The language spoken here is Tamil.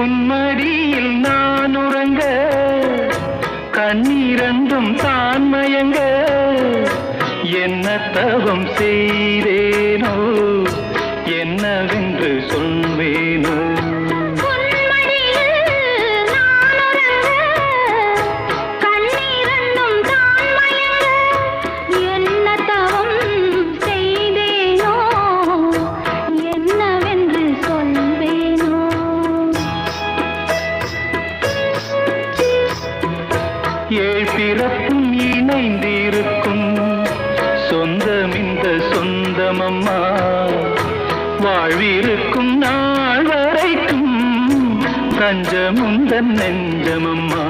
உன்மடியில் நான் உறங்க கண்ணீரண்டும் தான் மயங்க என்ன தவம் செய்தேனோ என்னவென்று சொல்வேனோ ஏழ் பிறப்பும் இணைந்திருக்கும் சொந்தம் இந்த சொந்தமம்மா வாழ்விருக்கும் நாள் வரைக்கும் தஞ்சமுந்தன் நெஞ்சமம்மா